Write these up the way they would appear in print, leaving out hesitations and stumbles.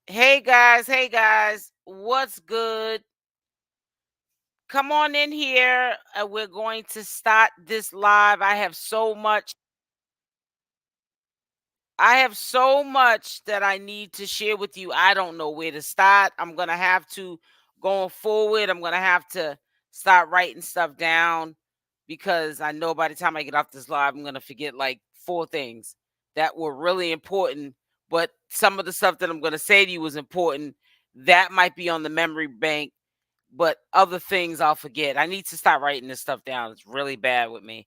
Hey guys, what's good? Come on in here. We're going to start this live. I have so much that I need to share with you. I don't know where to start. I'm going to have to going forward. I'm going to have to start writing stuff down because I know by the time I get off this live, I'm going to forget like four things that were really important, but some of the stuff that I'm going to say to you was important. That might be on the memory bank, but other things I'll forget. I need to start writing this stuff down. It's really bad with me.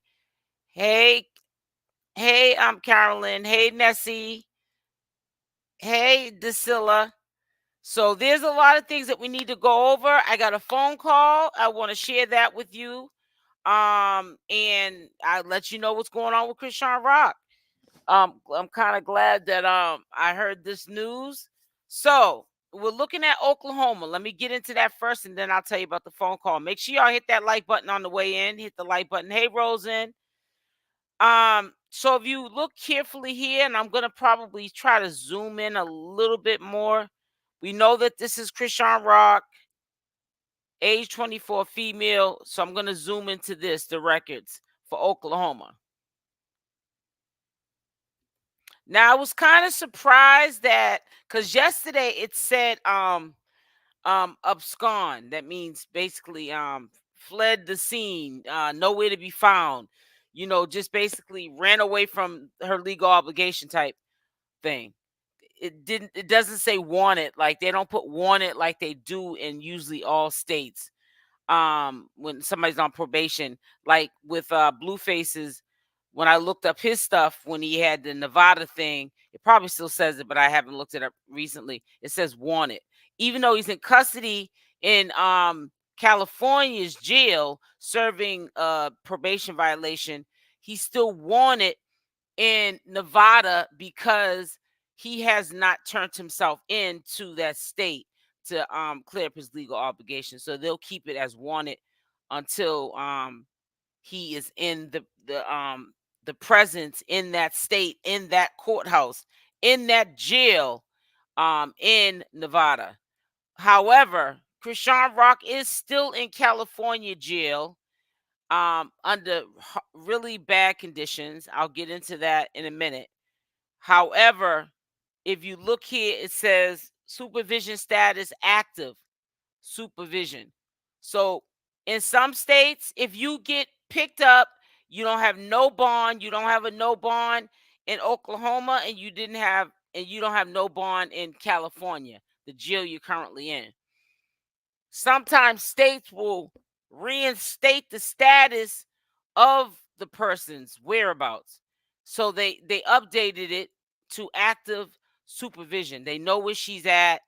Hey, hey, I'm Carolyn. Hey, Nessie. Hey, Drusilla. So there's a lot of things that we need to go over. I got a phone call. I want to share that with you. And I'll let you know what's going on with Chrisean Rock. I'm kind of glad that I heard this news. So we're looking at Oklahoma. Let me get into that first, and then I'll tell you about the phone call. Make sure y'all hit that like button on the way in. Hit the like button. Hey, Rosen. So if you look carefully here, and I'm gonna probably try to zoom in a little bit more. We know that this is Chrisean Rock, age 24, female. So I'm gonna zoom into this, the records for Oklahoma. Now I was kind of surprised that because yesterday it said abscond. That means basically fled the scene, nowhere to be found. Just basically ran away from her legal obligation type thing. It doesn't say wanted, like they don't put wanted like they do in usually all states. When somebody's on probation, like with Blueface's, when I looked up his stuff when he had the Nevada thing, it probably still says it, but I haven't looked it up recently. It says wanted. Even though he's in custody in California's jail serving probation violation, he's still wanted in Nevada because he has not turned himself into that state to clear up his legal obligation. So they'll keep it as wanted until he is in the presence in that state, in that courthouse, in that jail in Nevada. However, Chrisean Rock is still in California jail under really bad conditions. I'll get into that in a minute. However, if you look here, it says supervision status active supervision. So in some states, if you get picked up, you don't have no bond, you don't have a no bond in Oklahoma, and you don't have no bond in California, the jail you're currently in. Sometimes states will reinstate the status of the person's whereabouts. So they updated it to active supervision. They know where she's at,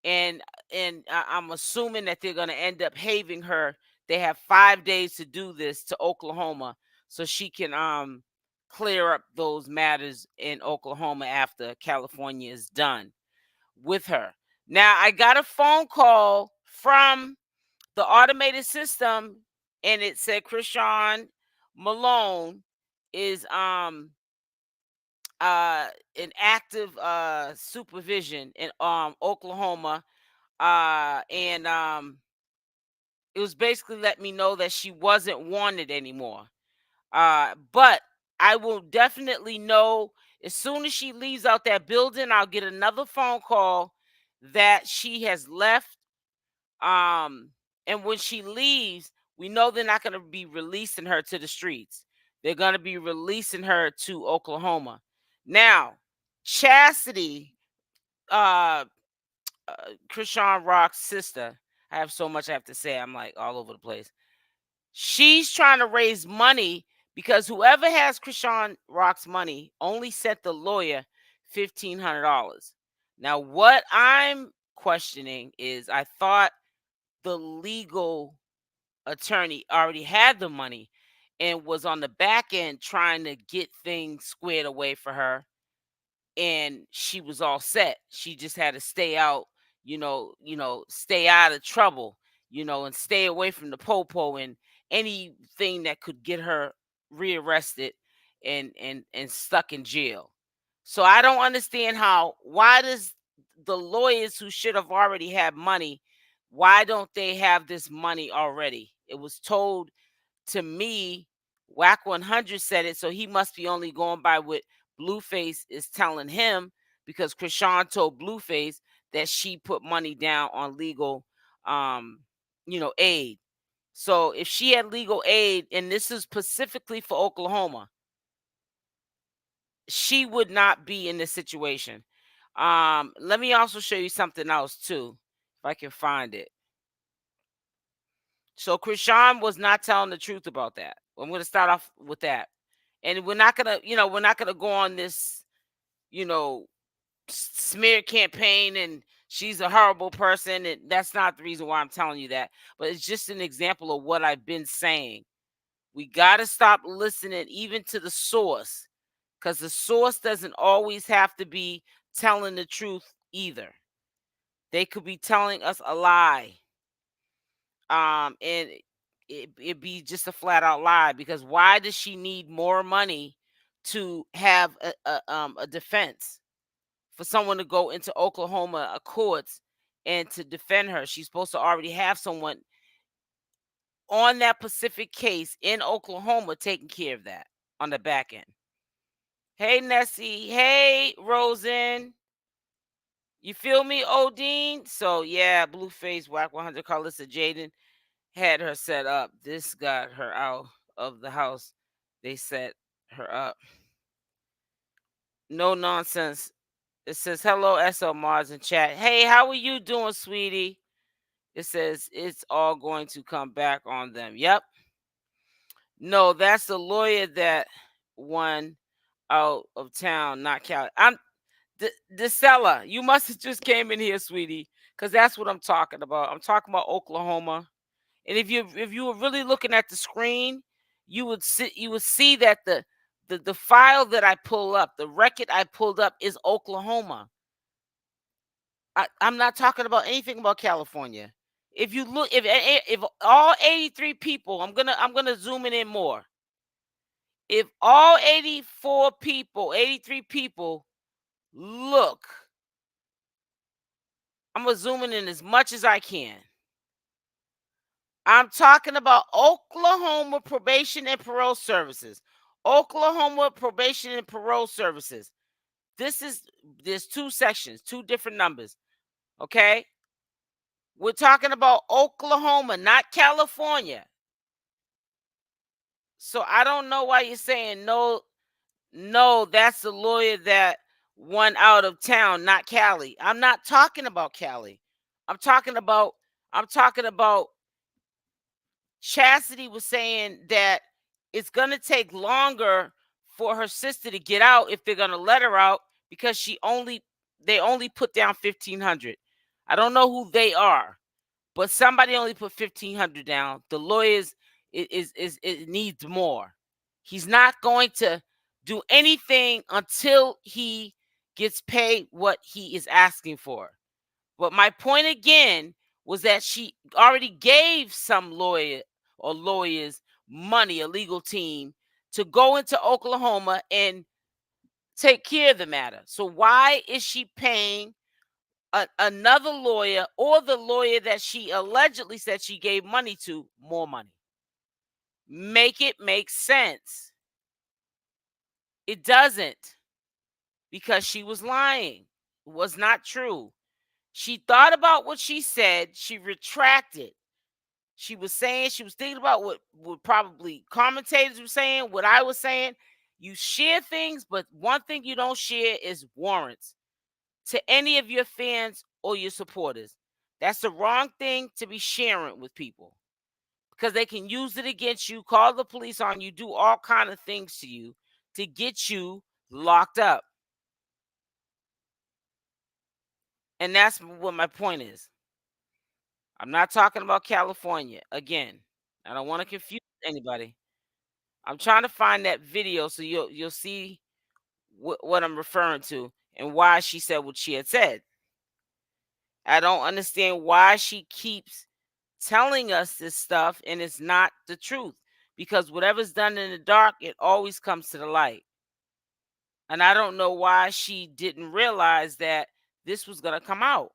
and I'm assuming that they're going to end up having her. They have 5 days to do this to Oklahoma, so she can clear up those matters in Oklahoma after California is done with her. Now I got a phone call from the automated system, and it said Chrisean Malone is in active supervision in Oklahoma, and it was basically let me know that she wasn't wanted anymore. But I will definitely know as soon as she leaves out that building. I'll get another phone call that she has left. And when she leaves, we know they're not going to be releasing her to the streets. They're going to be releasing her to Oklahoma. Now, Chastity, uh, Chrisean Rock's sister. I have so much I have to say. I'm like all over the place. She's trying to raise money because whoever has Chrisean Rock's money only sent the lawyer $1,500. Now, what I'm questioning is I thought the legal attorney already had the money and was on the back end trying to get things squared away for her, and she was all set. She just had to stay out, stay out of trouble, and stay away from the popo and anything that could get her rearrested and stuck in jail. So I don't understand why does the lawyers who should have already had money, why don't they have this money already? It was told to me, Wack 100 said it, so he must be only going by what Blueface is telling him, because Chrisean told Blueface that she put money down on legal aid. So if she had legal aid, and this is specifically for Oklahoma, she would not be in this situation. Let me also show you something else too, if I can find it. So Chrisean was not telling the truth about that. I'm going to start off with that, and we're not gonna go on this, smear campaign and she's a horrible person, and that's not the reason why I'm telling you that. But it's just an example of what I've been saying. We got to stop listening even to the source, because the source doesn't always have to be telling the truth either. They could be telling us a lie. And it be just a flat out lie, because why does she need more money to have a defense, for someone to go into Oklahoma courts and to defend her? She's supposed to already have someone on that specific case in Oklahoma taking care of that on the back end. Hey, Nessie. Hey, Rosen. You feel me, Odine? So, yeah, Blueface, Wack 100, Carlissa, Jaidyn had her set up. This got her out of the house. They set her up. No nonsense. It says, hello, SL Mars in chat. Hey, how are you doing, sweetie? It says, it's all going to come back on them. Yep. No, that's the lawyer that won out of town, not Cali. I'm DeSella. You must have just came in here, sweetie, because that's what I'm talking about. I'm talking about Oklahoma. And if you were really looking at the screen, you would see that the file that I pull up, the record I pulled up, is Oklahoma. I'm not talking about anything about California. If you look, if all 83 people, I'm gonna zoom in more. If all 83 people look, I'm gonna zoom in as much as I can. I'm talking about Oklahoma Probation and Parole Services. Oklahoma Probation and Parole Services. There's two sections, two different numbers. Okay? We're talking about Oklahoma, not California. So I don't know why you're saying no, that's the lawyer that won out of town, not Cali. I'm not talking about Cali. I'm talking about Chastity was saying that it's going to take longer for her sister to get out if they're going to let her out, because they only put down 1,500. I don't know who they are, but somebody only put 1,500 down. The lawyers it needs more. He's not going to do anything until he gets paid what he is asking for. But my point again was that she already gave some lawyer or lawyers money, a legal team, to go into Oklahoma and take care of the matter. So why is she paying another lawyer, or the lawyer that she allegedly said she gave money to, more money? Make it make sense. It doesn't, because she was lying. It was not true. She thought about what she said. She retracted. She was thinking about what probably commentators were saying, what I was saying. You share things, but one thing you don't share is warrants to any of your fans or your supporters. That's the wrong thing to be sharing with people, because they can use it against you, call the police on you, do all kind of things to you to get you locked up. And that's what my point is. I'm not talking about California. Again, I don't want to confuse anybody. I'm trying to find that video so you'll see what I'm referring to and why she said what she had said. I don't understand why she keeps telling us this stuff and it's not the truth, because whatever's done in the dark, it always comes to the light. And I don't know why she didn't realize that this was gonna come out.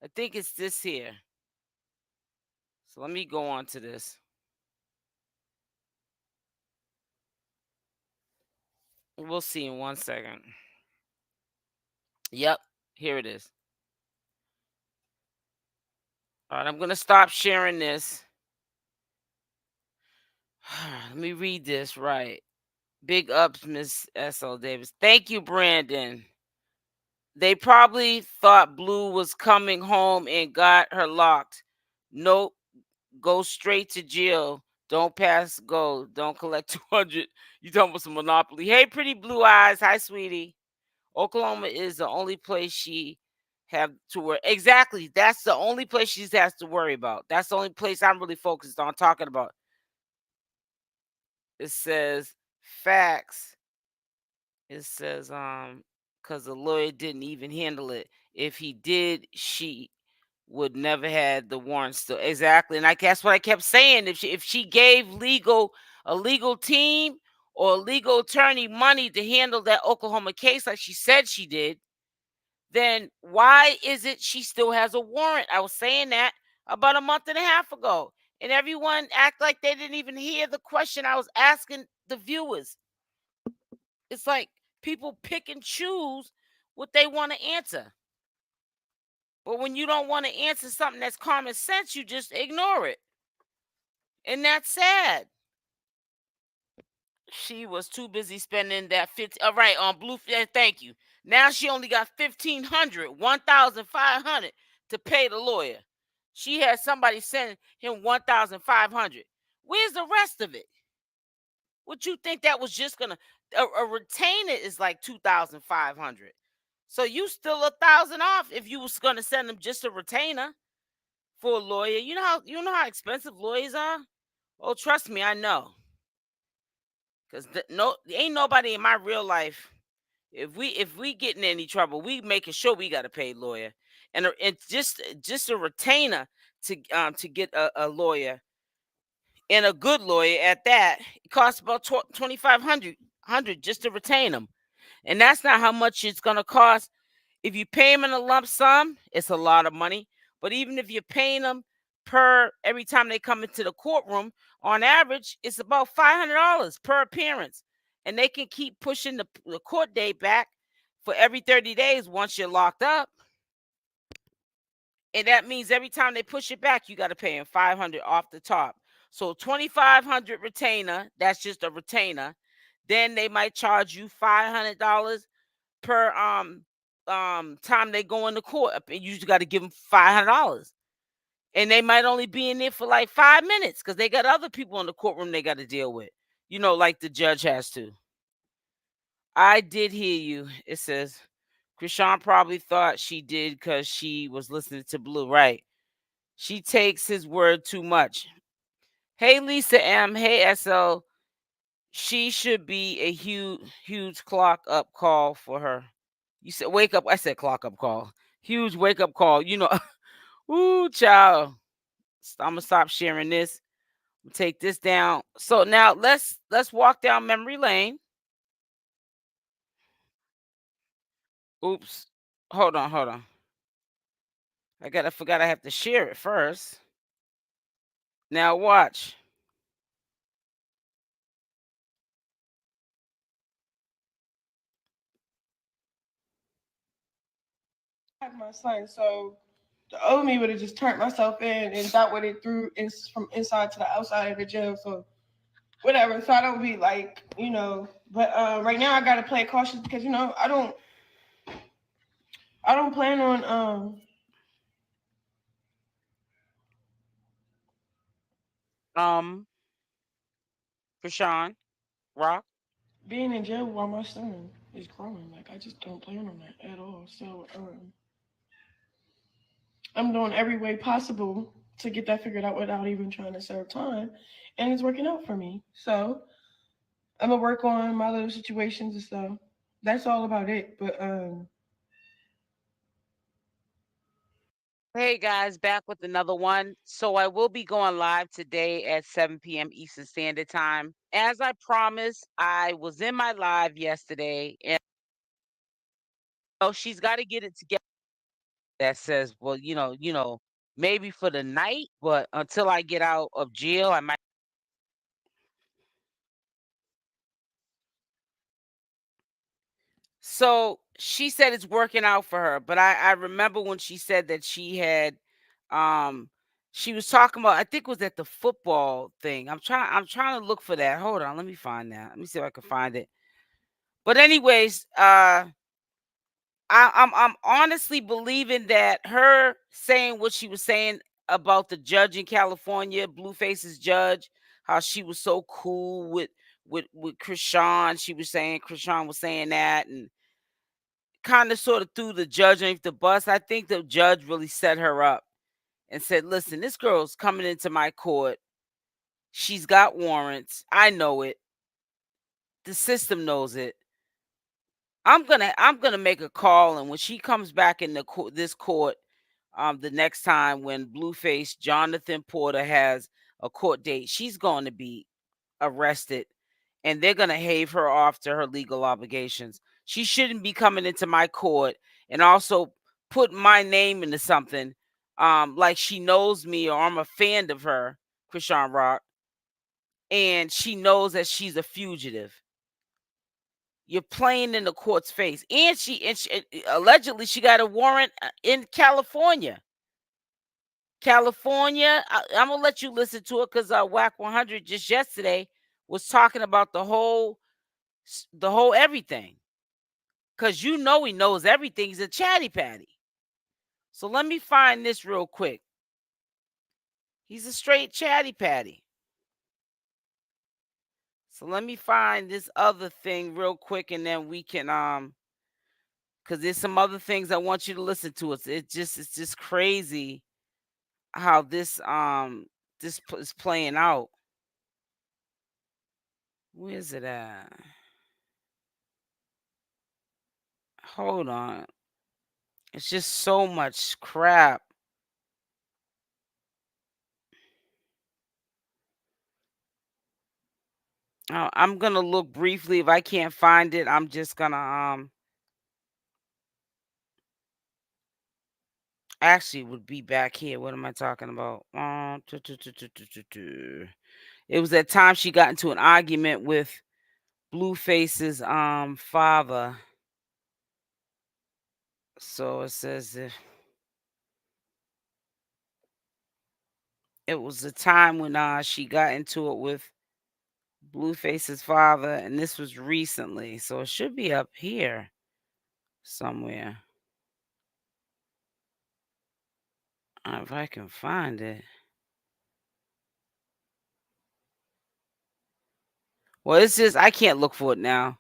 I think it's this here. So let me go on to this. We'll see in 1 second. Yep, here it is. All right, I'm gonna stop sharing this. Let me read this right. Big ups, Miss S.L. Davis. Thank you, Brandon. They probably thought Blue was coming home and got her locked. Nope. Go straight to jail. Don't pass go. Don't collect 200. You talking about some monopoly. Hey, pretty blue eyes. Hi, sweetie. Oklahoma is the only place she have to worry. Exactly. That's the only place she has to worry about. That's the only place I'm really focused on talking about. It says facts. It says because the lawyer didn't even handle it. If he did, she would never had the warrant still. Exactly. And that's what I kept saying. If she gave a legal team or a legal attorney money to handle that Oklahoma case like she said she did, then why is it she still has a warrant? I was saying that about a month and a half ago. And everyone act like they didn't even hear the question I was asking the viewers. It's like people pick and choose what they want to answer. But when you don't want to answer something that's common sense, you just ignore it. And that's sad. She was too busy spending that 50. All right, on Blue. Thank you. Now she only got 1,500, 1,500 to pay the lawyer. She had somebody send him 1,500. Where's the rest of it? What you think that was just gonna a retainer is like 2,500. So you still 1,000 off if you was gonna send them just a retainer for a lawyer. You know how expensive lawyers are. Oh, trust me, I know. Cause no, ain't nobody in my real life. If we get in any trouble, we making sure we got to pay lawyer, and just a retainer to get a lawyer and a good lawyer at that. It costs about 2,500 just to retain them, and that's not how much it's gonna cost. If you pay them in a lump sum, it's a lot of money. But even if you're paying them per every time they come into the courtroom, on average, it's about $500 per appearance. And they can keep pushing the court date back for every 30 days once you're locked up. And that means every time they push it back, you got to pay them 500 off the top. So 2,500 retainer, that's just a retainer. Then they might charge you $500 per time they go into court. And you just got to give them $500. And they might only be in there for like 5 minutes because they got other people in the courtroom they got to deal with. Like the judge has to. I did hear you. It says Chrisean probably thought she did because she was listening to Blue. Right. She takes his word too much. Hey, Lisa M. Hey, SL. She should be a huge clock up call for her. You said wake up. I said clock up call. Huge wake up call. Ooh, child. I'm gonna stop sharing this. Take this down. So now let's walk down memory lane. Oops. Hold on. I forgot I have to share it first. Now watch. My son, so the old me would have just turned myself in and that what it threw is from inside to the outside of the jail. So whatever. So I don't be like, but right now I gotta play cautious because I don't plan on Chrisean Rock. being in jail while my son is growing. Like I just don't plan on that at all. So I'm doing every way possible to get that figured out without even trying to serve time, and it's working out for me. So I'm gonna work on my little situations and stuff. That's all about it. But Hey guys, back with another one. So I will be going live today at 7 p.m. Eastern Standard Time. As I promised, I was in my live yesterday and she's got to get it together. That says, well, maybe for the night, but until I get out of jail, I might. So she said it's working out for her, but I remember when she said that um she was talking about, I think it was at the football thing. I'm trying to look for that. Hold on, let me find that. Let me see if I can find it. But anyways, I'm honestly believing that her saying what she was saying about the judge in California, Blueface's judge, how she was so cool with Chrisean. She was saying Chrisean was saying that, and kind of sort of threw the judge underneath the bus. I think the judge really set her up and said, "Listen, this girl's coming into my court. She's got warrants. I know it. The system knows it. I'm gonna make a call, and when she comes back in this court, the next time when Blueface Jonathan Porter has a court date, she's going to be arrested, and they're gonna have her off to her legal obligations. She shouldn't be coming into my court and also put my name into something, like she knows me or I'm a fan of her, Chrisean Rock, and she knows that she's a fugitive. You're playing in the court's face, and she allegedly she got a warrant in California. California. I'm gonna let you listen to it because Wack 100 just yesterday was talking about the whole everything. Cause he knows everything. He's a chatty patty. So let me find this real quick. He's a straight chatty patty. So let me find this other thing real quick, and then we can because there's some other things I want you to listen to. It's just crazy how this is playing out. Where's it at? Hold on. It's just so much crap. I'm gonna look briefly. If I can't find it, I'm just gonna actually would be back here. What am I talking about? It was that time she got into an argument with Blueface's father. So it says it was the time when she got into it with Blueface's father, and this was recently. So it should be up here somewhere. If I can find it. Well, it's just I can't look for it now.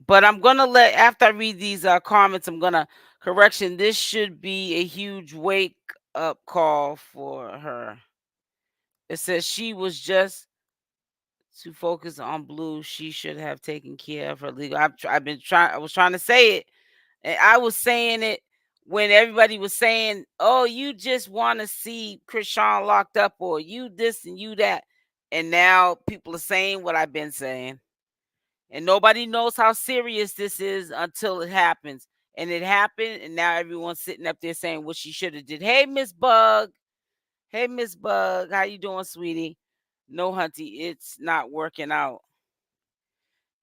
But I'm gonna let after I read these comments, I'm gonna correction. This should be a huge wake up call for her. It says she was just too focused on Blue. She should have taken care of her legal. I've been trying. I was trying to say it, and I was saying it when everybody was saying, "Oh, you just want to see Chrisean locked up, or you this and you that," and now people are saying what I've been saying. And nobody knows how serious this is until it happens. And it happened, and now everyone's sitting up there saying what she should have did. Hey, Miss Bug. Hey, Miss Bug. How you doing, sweetie? No, Hunty, it's not working out.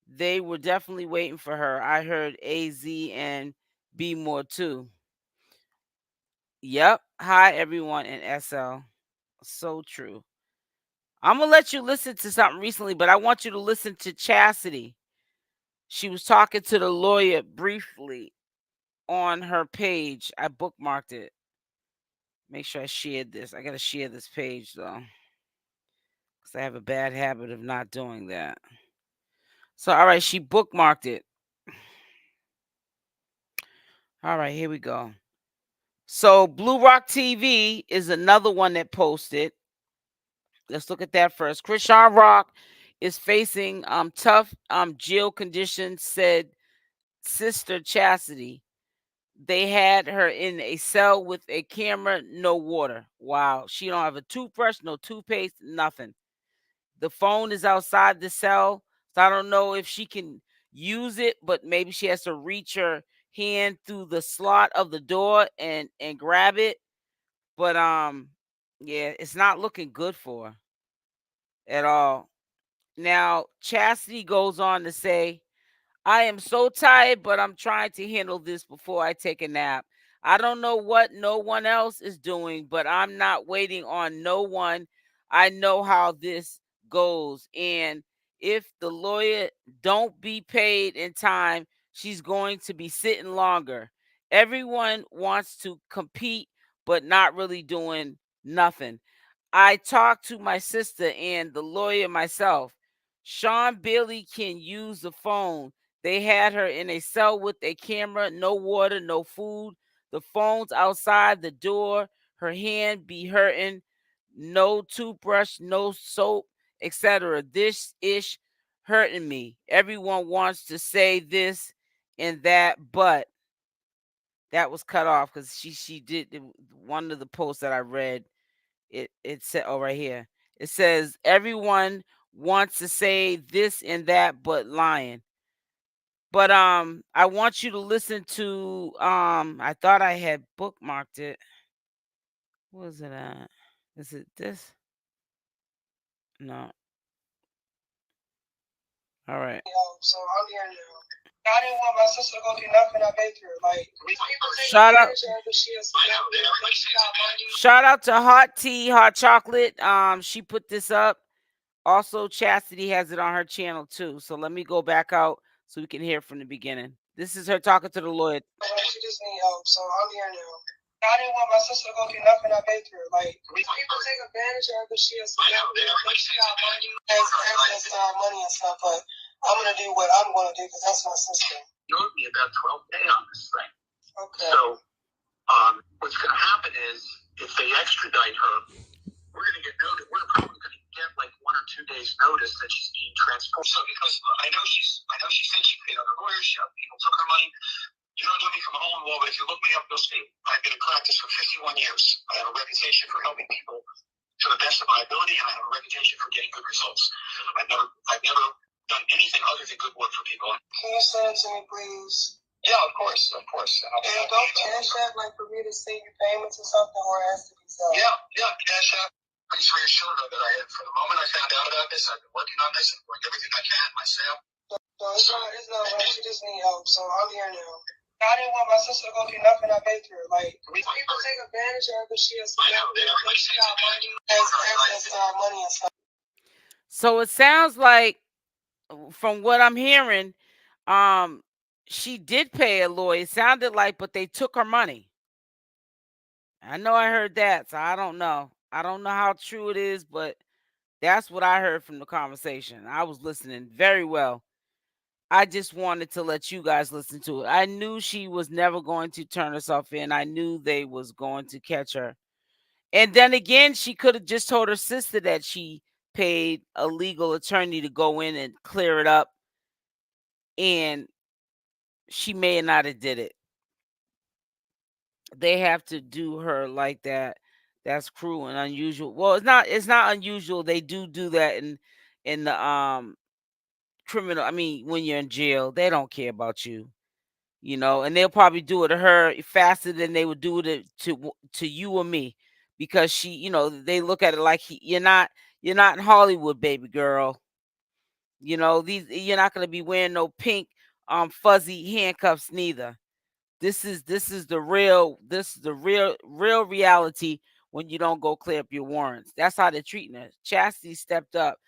They were definitely waiting for her. I heard AZ and B more too. Yep. Hi, everyone in SL. So true. I'm going to let you listen to something recently, but I want you to listen to Chastity. She was talking to the lawyer briefly on her page. I bookmarked it. Make sure I shared this. I got to share this page though, because I have a bad habit of not doing that. So, all right, she bookmarked it. All right, here we go. So, Blue Rock TV is another one that posted. Let's look at that first. Chrisean Rock is facing tough jail conditions, said Sister Chastity. They had her in a cell with a camera, no water. Wow. She don't have a toothbrush, no toothpaste, nothing. The phone is outside the cell. So I don't know if she can use it, but maybe she has to reach her hand through the slot of the door and grab it. But yeah, it's not looking good for her at all. Now, Chastity goes on to say, I am so tired, but I'm trying to handle this before I take a nap. I don't know what no one else is doing, but I'm not waiting on no one. I know how this goes. And if the lawyer don't be paid in time, she's going to be sitting longer. Everyone wants to compete, but not really doing nothing. I talked to my sister and the lawyer myself. Sean Bailey can use the phone. They had her in a cell with a camera, no water, no food. The phone's outside the door. Her hand be hurting. No toothbrush, no soap, etc. This ish hurting me. Everyone wants to say this and that, but that was cut off because she did one of the posts that I read. It said, oh, right here. It says everyone wants to say this and that, but lying. But I want you to listen to I thought I had bookmarked it. What was it at? Is it this? No. All right. So I'm here now. I didn't want my sister to go through nothing I've been through. Like, people take Shout out. advantage of her because she has money. Shout out to Hot Tea, Hot Chocolate. She put this up. Also, Chastity has it on her channel too. So let me go back out so we can hear from the beginning. This is her talking to the lawyer. She just need help, so I'm here now. I didn't want my sister to go through nothing I've been through. Like, people take advantage of her because she has money, access to our money and stuff, but I'm going to do what I'm going to do because that's my sister. You owed me about 12 days on this thing. Okay. So, what's going to happen is, if they extradite her, we're going to get notice. We're probably going to get like 1 or 2 days notice that she's being transported. So, because I know she said she paid other lawyers, people took her money. You don't know me from a hole in the wall, but if you look me up, you'll see. I've been in practice for 51 years. I have a reputation for helping people to the best of my ability, and I have a reputation for getting good results. I've never done anything other than good work for people. Can you send it to me, please? Yeah, of course. And don't CashApp, like, for me to send you payments or something, or it has to be so? Yeah, CashApp. I just reassured her that from the moment I found out about this, I've been working on this and doing everything I can myself. So it's not right. She just need help, so I'm here now. I didn't want my sister to go through nothing I've been through. Like, people take advantage of her because she has money, access to our money and stuff. So it sounds like, from what I'm hearing, she did pay a lawyer. It sounded like, but they took her money. I know I heard that, so I don't know. I don't know how true it is, but that's what I heard from the conversation. I was listening very well. I just wanted to let you guys listen to it. I knew she was never going to turn herself in. I knew they was going to catch her. And then again, she could have just told her sister that she paid a legal attorney to go in and clear it up, and she may not have did it. They have to do her like that. That's cruel and unusual. Well, it's not unusual. They do that in the criminal. I mean, when you're in jail, they don't care about you. And they'll probably do it to her faster than they would do it to you or me, because they look at it like you're not in Hollywood, baby girl. You're not gonna be wearing no pink fuzzy handcuffs neither. This is the real reality when you don't go clear up your warrants. That's how they're treating her. Chastity stepped up.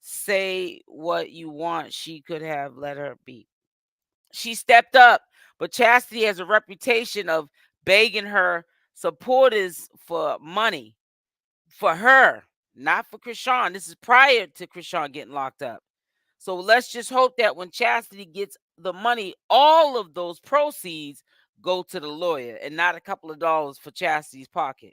Say what you want. She could have let her be. She stepped up, but Chastity has a reputation of begging her supporters for money for her, not for Chrisean. This is prior to Chrisean getting locked up. So let's just hope that when Chastity gets the money, all of those proceeds go to the lawyer and not a couple of dollars for Chastity's pocket.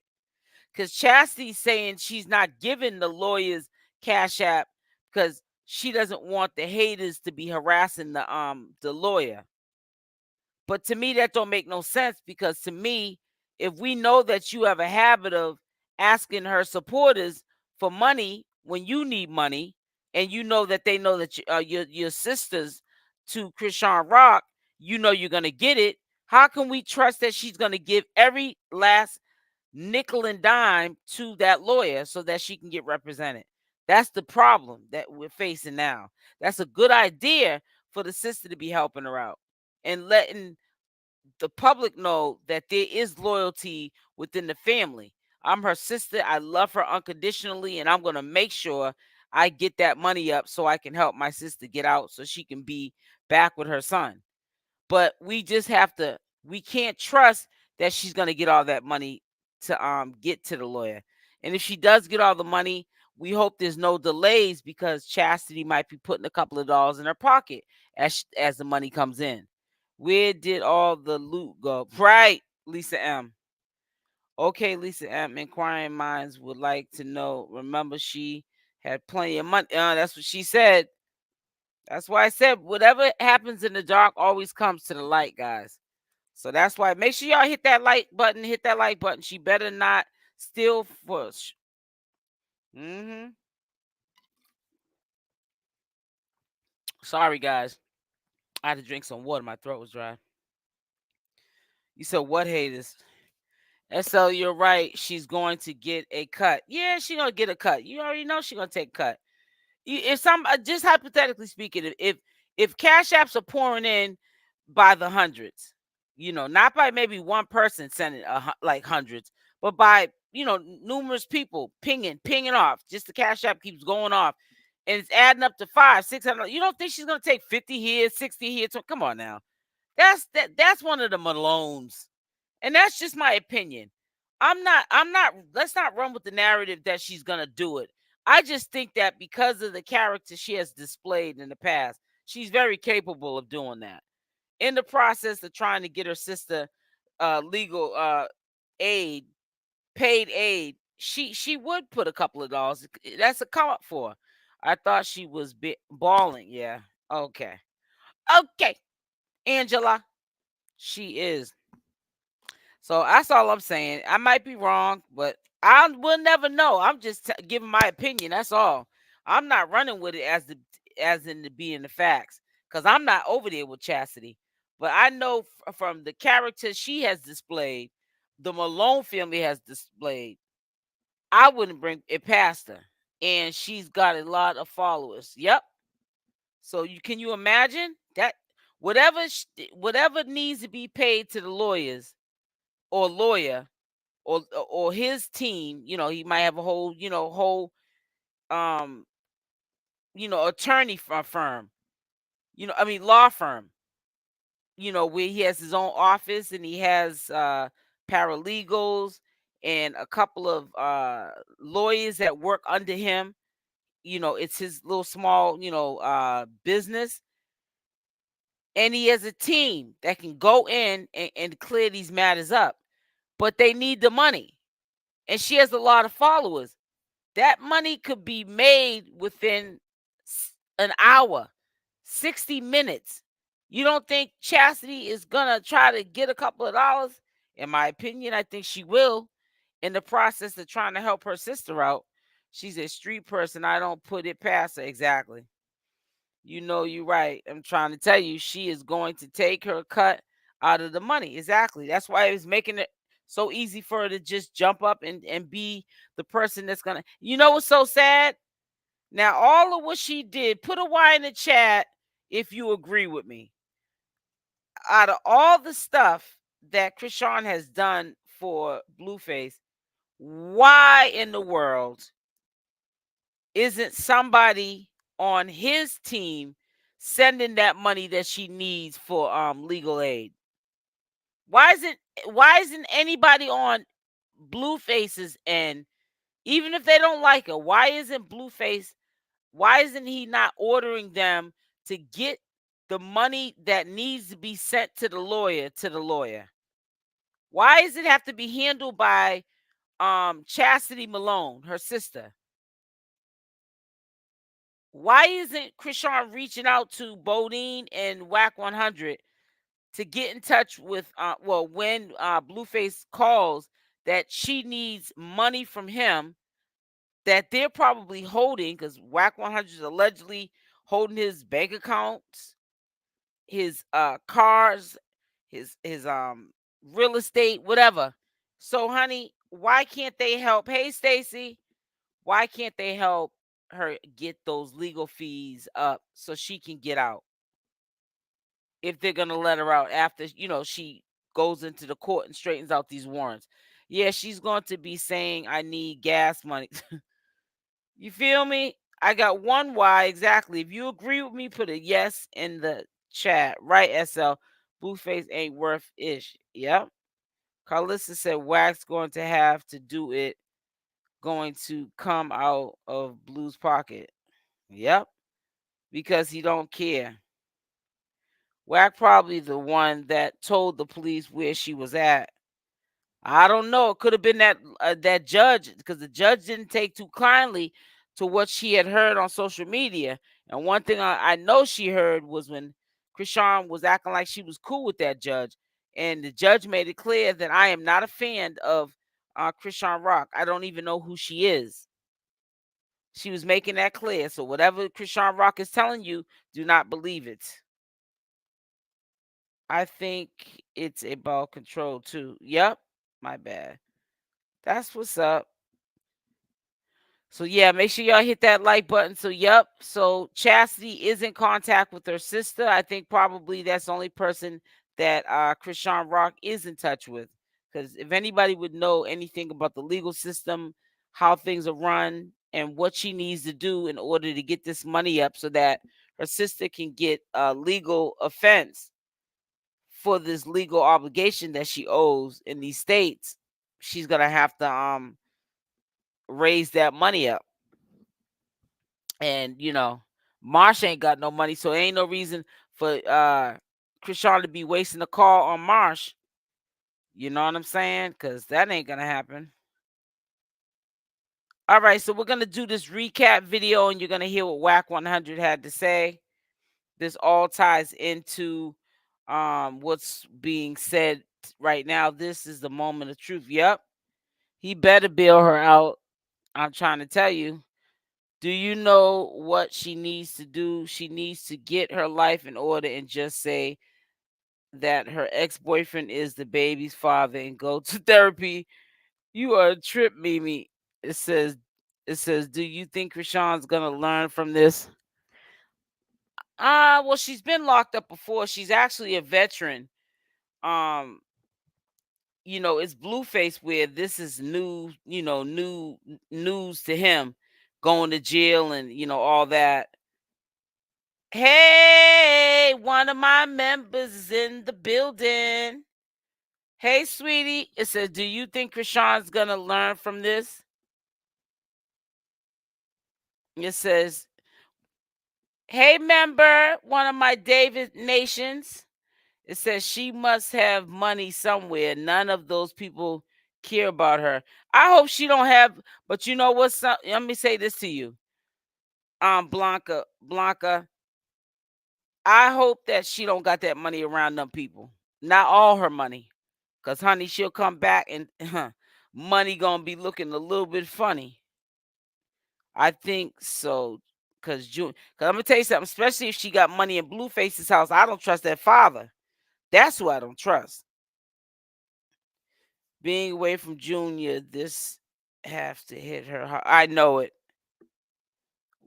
Because Chastity's saying she's not giving the lawyers Cash App because she doesn't want the haters to be harassing the lawyer. But to me, that don't make no sense, because to me, if we know that you have a habit of asking her supporters for money when you need money, and you know that they know that your sisters to Chrisean Rock, you know you're gonna get it. How can we trust that she's gonna give every last nickel and dime to that lawyer so that she can get represented? That's the problem that we're facing now. That's a good idea for the sister to be helping her out and letting the public know that there is loyalty within the family. I'm her sister. I love her unconditionally, and I'm going to make sure I get that money up so I can help my sister get out so she can be back with her son. But we just have to, we can't trust that she's going to get all that money to get to the lawyer. And if she does get all the money, we hope there's no delays because Chastity might be putting a couple of dollars in her pocket as the money comes in. Where did all the loot go? Right, Lisa M. Okay, Lisa M. Inquiring minds would like to know. Remember, she had plenty of money. That's what she said. That's why I said whatever happens in the dark always comes to the light, guys. So that's why make sure y'all hit that like button. Hit that like button. She better not steal for. Sorry, guys. I had to drink some water. My throat was dry. You said what, haters? SL, you're right. She's going to get a cut. Yeah, she's gonna get a cut. You already know she's gonna take a cut. If some, just hypothetically speaking, if cash apps are pouring in by the hundreds, not by maybe one person sending like hundreds, but by numerous people pinging off. Just the cash app keeps going off, and it's adding up to 500-600. You don't think she's gonna take 50 here, 60 here? Come on now, that's one of the Malones. And that's just my opinion. I'm not let's not run with the narrative that she's gonna do it. I just think that because of the character she has displayed in the past, she's very capable of doing that. In the process of trying to get her sister legal aid, paid aid, she would put a couple of dollars. That's a come up for her. I thought she was balling. Yeah. Okay. Okay. Angela. She is. So that's all I'm saying. I might be wrong, but I will never know. I'm just giving my opinion. That's all. I'm not running with it as in the being the facts because I'm not over there with Chastity. But I know from the character she has displayed, the Malone family has displayed, I wouldn't bring it past her, and she's got a lot of followers. Yep. So can you imagine that whatever needs to be paid to the lawyers or lawyer or his team, he might have a whole um attorney firm, I mean law firm, where he has his own office and he has paralegals and a couple of lawyers that work under him. It's his little small business, and he has a team that can go in and clear these matters up, but they need the money, and she has a lot of followers. That money could be made within an hour, 60 minutes. You don't think Chastity is going to try to get a couple of dollars? In my opinion, I think she will, in the process of trying to help her sister out. She's a street person. I don't put it past her. Exactly. You're right. I'm trying to tell you, she is going to take her cut out of the money. Exactly. That's why it was making it so easy for her to just jump up and be the person that's going to. You know what's so sad? Now, all of what she did, put a Y in the chat if you agree with me. Out of all the stuff that Chrisean has done for Blueface, why in the world isn't somebody on his team sending that money that she needs for legal aid? Why isn't anybody on Blueface's end, even if they don't like her? Why isn't he not ordering them to get the money that needs to be sent to the lawyer? Why does it have to be handled by Chastity Malone, her sister? Why isn't Chrisean reaching out to Bodine and Wack 100 to get in touch with when Blueface calls that she needs money from him that they're probably holding, because Wack 100 is allegedly holding his bank accounts his cars, his real estate, whatever. So, honey, why can't they help? Hey, Stacy, why can't they help her get those legal fees up so she can get out? If they're gonna let her out after she goes into the court and straightens out these warrants. Yeah, she's going to be saying, I need gas money. You feel me? I got one why exactly. If you agree with me, put a yes in the chat. Right, SL. Blueface ain't worth ish. Yep. Carlissa said Wack's going to have to do it, going to come out of Blue's pocket. Yep. Because he don't care. Wack probably the one that told the police where she was at. I don't know. It could have been that judge, because the judge didn't take too kindly to what she had heard on social media. And one thing I know she heard was when Chrisean was acting like she was cool with that judge, and the judge made it clear that I am not a fan of Chrisean Rock. I don't even know who she is. She was making that clear. So whatever Chrisean Rock is telling you, do not believe it. I think it's about control too. Yep, my bad. That's what's up. So yeah, make sure y'all hit that like button. So yep. So Chastity is in contact with her sister. I think probably that's the only person that Chrisean Rock is in touch with. Because if anybody would know anything about the legal system, how things are run, and what she needs to do in order to get this money up so that her sister can get a legal offense for this legal obligation that she owes in these states, she's gonna have to raise that money up. And Marsh ain't got no money, so ain't no reason for Chrisean to be wasting a call on Marsh. You know what I'm saying? Because that ain't gonna happen. All right, so we're gonna do this recap video, and you're gonna hear what Wack 100 had to say. This all ties into what's being said right now. This is the moment of truth. Yep. He better bail her out. I'm trying to tell you. Do you know what she needs to do? She needs to get her life in order and just say that her ex-boyfriend is the baby's father and go to therapy. You are a trip, Mimi. It says, do you think Chrisean's gonna learn from this? Well, she's been locked up before. She's actually a veteran. Um, it's Blueface where this is new, new news to him, going to jail and all that. Hey, one of my members is in the building. Hey, sweetie. It says, do you think Chrisean's gonna learn from this? It says, hey, member, one of my David Nations. It says she must have money somewhere. None of those people care about her. I hope she don't have, but you know what's up? Let me say this to you. Blanca, I hope that she don't got that money around them people. Not all her money. Cause honey, she'll come back and money gonna be looking a little bit funny. I think so. Cause I'm gonna tell you something, especially if she got money in Blueface's house. I don't trust that father. That's who I don't trust. Being away from Junior, this have to hit her hard. I know it.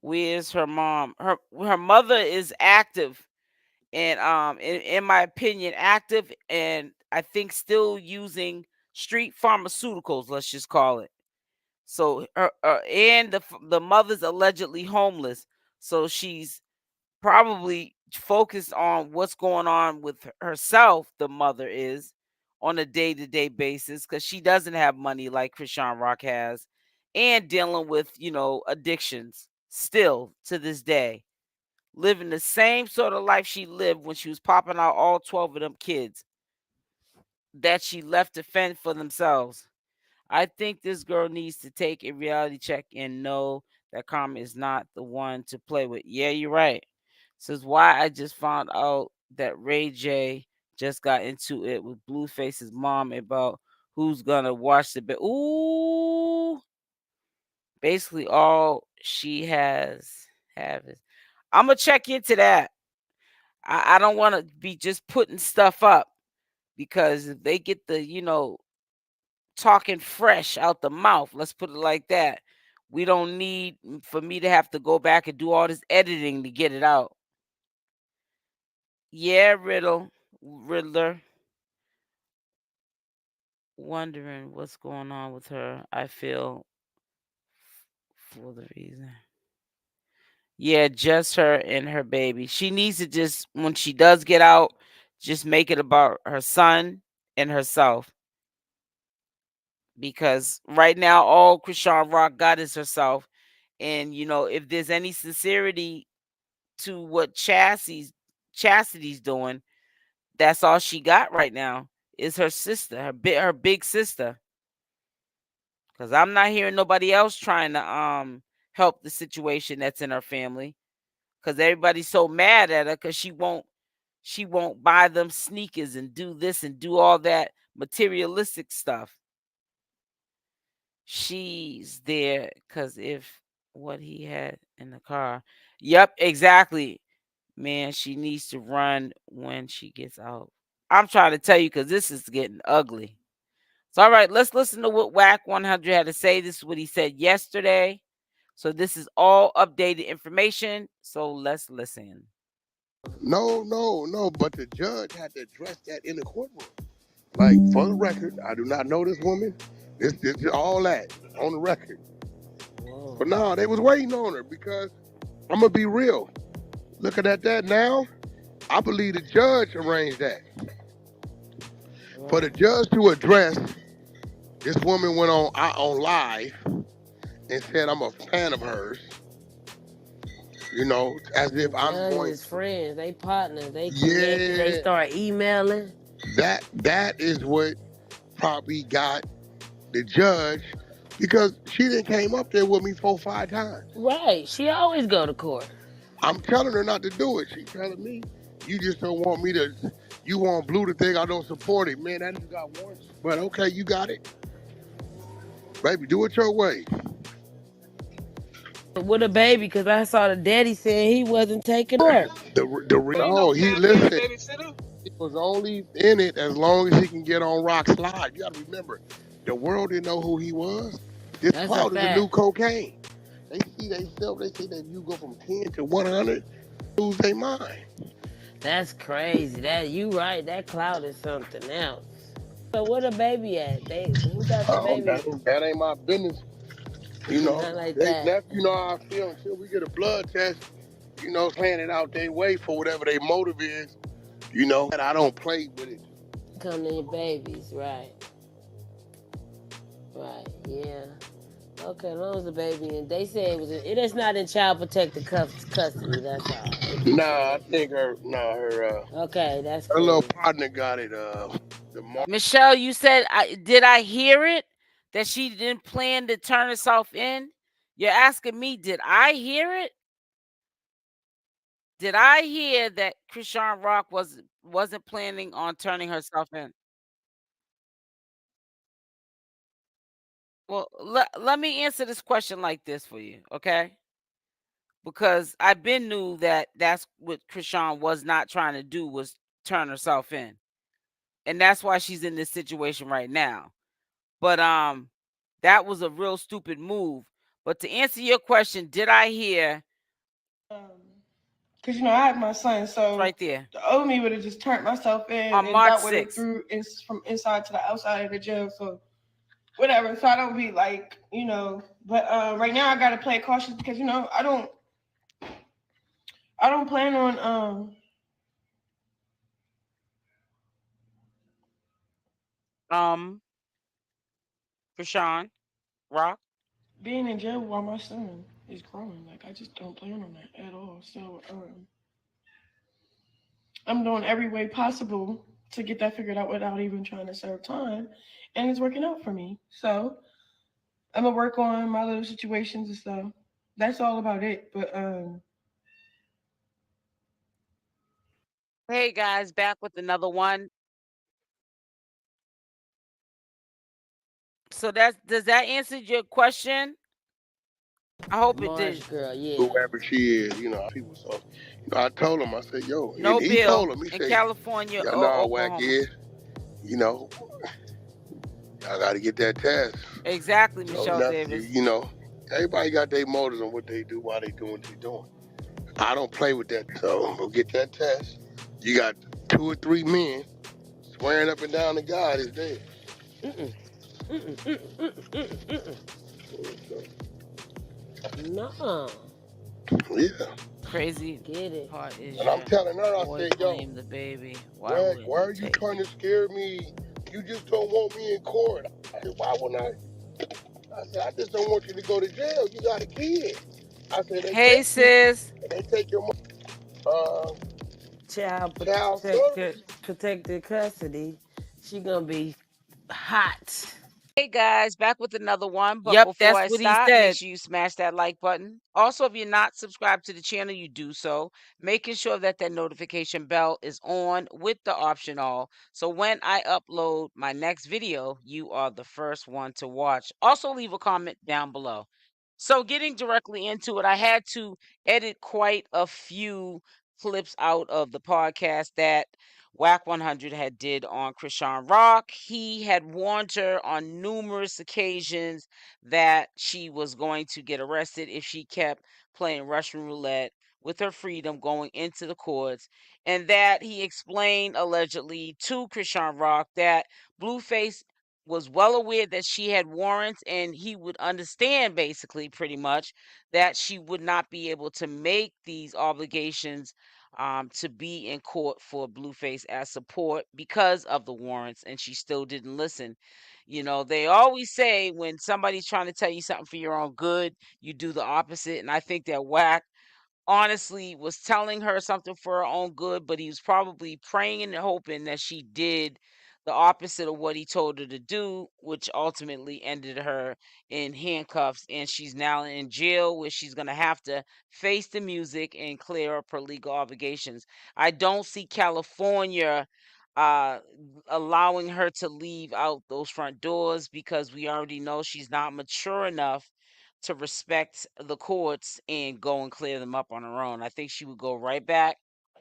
Where's her mom? Her mother is active, and in my opinion, active, and I think still using street pharmaceuticals. Let's just call it. So and the mother's allegedly homeless, so she's probably focused on what's going on with herself. The mother is on a day-to-day basis because she doesn't have money like Chrisean Rock has, and dealing with addictions still to this day, living the same sort of life she lived when she was popping out all 12 of them kids that she left to fend for themselves. I think this girl needs to take a reality check and know that karma is not the one to play with. Yeah, you're right. Says why I just found out that Ray J just got into it with Blueface's mom about who's gonna watch the bed. Ooh, basically all she has have is. I'm gonna check into that. I don't want to be just putting stuff up because if they get the, talking fresh out the mouth, let's put it like that. We don't need for me to have to go back and do all this editing to get it out. Yeah, Riddler. Wondering what's going on with her. I feel for the reason. Yeah, just her and her baby. She needs to just, when she does get out, just make it about her son and herself. Because right now, all Chrisean Rock got is herself. And, if there's any sincerity to what Chastity's doing, that's all she got right now is her sister, her big sister. Because I'm not hearing nobody else trying to help the situation that's in her family. Because everybody's so mad at her because she won't buy them sneakers and do this and do all that materialistic stuff. She's there because if what he had in the car. Yep, exactly. Man, she needs to run when she gets out. I'm trying to tell you because this is getting ugly. So, all right, let's listen to what Wack 100 had to say. This is what he said yesterday. So, this is all updated information. So, let's listen. No. But the judge had to address that in the courtroom. Like, for the record, I do not know this woman. This is all that on the record. Whoa. But no, they was waiting on her because I'm gonna be real. Looking at that now, I believe the judge arranged that. Right. For the judge to address, this woman went on live and said I'm a fan of hers. As if I'm going. His friends, they partners, they connected, they start emailing. That is what probably got the judge, because she done came up there with me 4 or 5 times. Right, she always go to court. I'm telling her not to do it. She telling me, you just don't want me to. You want Blue to think I don't support it, man. That nigga got warrants. But okay, you got it, baby. Do it your way. With a baby, because I saw the daddy saying he wasn't taking her. He listened. He was only in it as long as he can get on Rock's live. You got to remember, the world didn't know who he was. This cloud is the new cocaine. They see that you go from 10 to 100, lose their mind. That's crazy. You right. That cloud is something else. So where the baby at? Who got the baby? That ain't my business. Like that. You know how I feel until we get a blood test. Playing it out their way for whatever their motive is. That I don't play with it. Come to your babies, right? Right, yeah. Okay, as long as the baby, and they say it is not in child protective custody. That's all. Nah, I think her. Okay, that's her cool. little partner got it. Michelle, you said, did I hear it that she didn't plan to turn herself in? You're asking me, did I hear it? Did I hear that Chrisean Rock wasn't planning on turning herself in? Well, let me answer this question like this for you, okay? Because I've been knew that that's what Chrisean was not trying to do, was turn herself in. And that's why she's in this situation right now. But that was a real stupid move. But to answer your question, did I hear? Because I had my son, so right there. The old me would have just turned myself in On and March that would have 6th. threw from inside to the outside of the jail. So whatever. So I don't be like, But right now I gotta play cautious because I don't plan on Chrisean Rock being in jail while my son is growing. Like I just don't plan on that at all. So I'm doing every way possible to get that figured out without even trying to serve time, and it's working out for me. So I'm gonna work on my little situations and stuff. That's all about it. But Hey guys, back with another one. So does that answer your question? I hope it Marsh did. girl, yeah. whoever she is, people. So, I told him, I said, yo, No and he told bill him, he in said, California yeah, or nah, Wack Oklahoma. is, you know, I got to get that test. Exactly, So Michelle Davis. everybody got their motives on what they do, why they doing what they doing. I don't play with that. So go get that test. You got 2 or 3 men swearing up and down to God is dead. No. Yeah. Crazy Get it. part is And I'm your telling her, I boy said, yo, claimed the baby. Why Wack, wouldn't why you are you take trying it? to scare me? You just don't want me in court. I said, why wouldn't I? I said, I just don't want you to go to jail. You got a kid. I said, they Hey, take you sis. and they take your Child child service. protected custody. She gonna be hot. Hey guys, back with another one. But Yep, before that's I what he stop, make said. sure you smash that like button. Also, if you're not subscribed to the channel, you do so, making sure that that notification bell is on with the option all. So when I upload my next video, you are the first one to watch. Also, leave a comment down below. So getting directly into it, I had to edit quite a few clips out of the podcast that Wack 100 had did on Chrisean Rock. He had warned her on numerous occasions that she was going to get arrested if she kept playing Russian roulette with her freedom going into the courts, and that he explained allegedly to Chrisean Rock that Blueface was well aware that she had warrants and he would understand basically pretty much that she would not be able to make these obligations to be in court for Blueface as support because of the warrants, and she still didn't listen. They always say when somebody's trying to tell you something for your own good, you do the opposite. And I think that Wack honestly was telling her something for her own good, but he was probably praying and hoping that she did the opposite of what he told her to do, which ultimately ended her in handcuffs. And she's now in jail where she's going to have to face the music and clear up her legal obligations. I don't see California uh allowing her to leave out those front doors because we already know she's not mature enough to respect the courts and go and clear them up on her own. I think she would go right back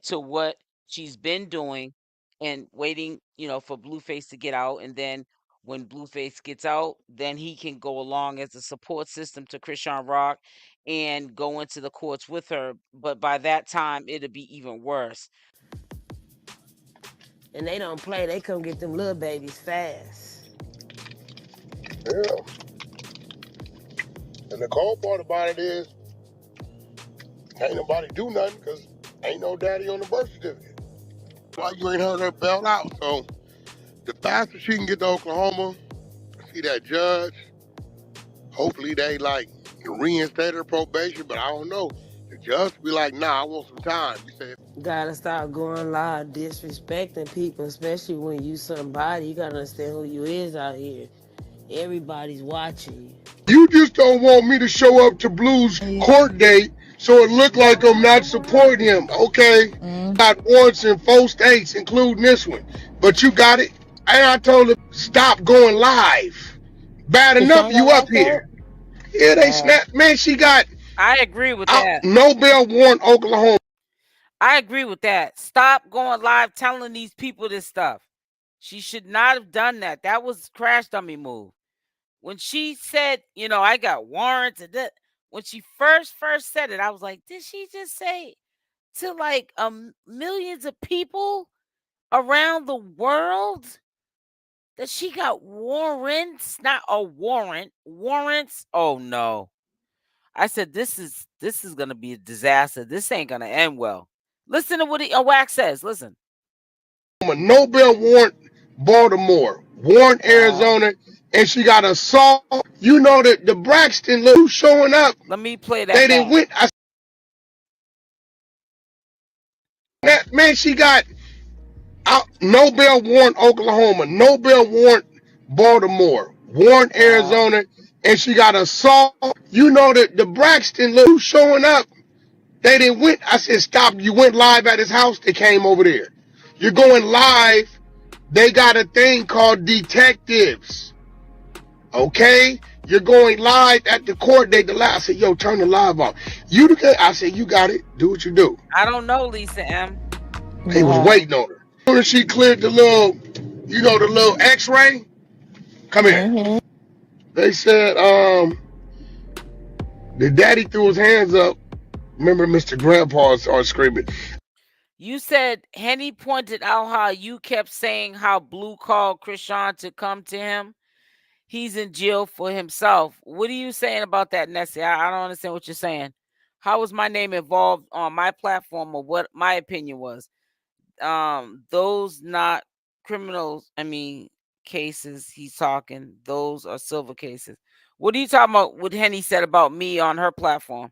to what she's been doing and waiting, for Blueface to get out. And then when Blueface gets out, then he can go along as a support system to Chrisean Rock and go into the courts with her. But by that time, it'll be even worse. And they don't play. They come get them little babies fast. Yeah. And the cold part about it is, ain't nobody do nothing because ain't no daddy on the birth certificate. Why you ain't heard her bail out? So the faster she can get to Oklahoma, see that judge, hopefully they reinstate her probation, but I don't know. The judge be like, nah, I want some time. You say, Gotta stop going live disrespecting people, especially when you somebody. You gotta understand who you is out here. Everybody's watching you. you just don't want me to show up to Blue's court date so it look like I'm not supporting him. Okay, got warrants in 4 states, including this one, but you got it. And I told him, stop going live. Bad enough Chrisean you got up locked up? here. Yeah, they snapped. Man, she got I agree with out, that. no bail warrant, Oklahoma. I agree with that. Stop going live telling these people this stuff. She should not have done that. That was crash dummy move. When she said, I got warrants and that, when she first said it, I was like, did she just say to like millions of people around the world that she got warrants? Not a warrant, warrants. Oh no. I said this is gonna be a disaster. This ain't gonna end well. Listen to what Wack says. Listen. No bail warrant, Baltimore, warrant, Arizona, and she got assault. You know that the Braxton look showing up. Let me play They that didn't back. win. Man, she got out, no bail warrant, Oklahoma, no bail warrant, Baltimore, warrant, Arizona, and she got assault. You know that the Braxton look showing up. They didn't win. I said, stop. You went live at his house. They came over there. You're going live. They got a thing called detectives. Okay? You're going live at the court date. The live. I said, yo, turn the live off. You the guy. I said, you got it. Do what you do. I don't know, Lisa M. They was Wow. waiting on her. As soon as she cleared the little, the little X-ray. Come here. Mm-hmm. They said, the daddy threw his hands up. Remember, Mr. Grandpa started screaming. You said Henny pointed out how you kept saying how Blue called Chrisean to come to him. He's in jail for himself. What are you saying about that, Nessie? I don't understand what you're saying. How was my name involved on my platform, or what my opinion was? Those not criminals. I mean, cases. He's talking. Those are silver cases. What are you talking about? What Henny said about me on her platform?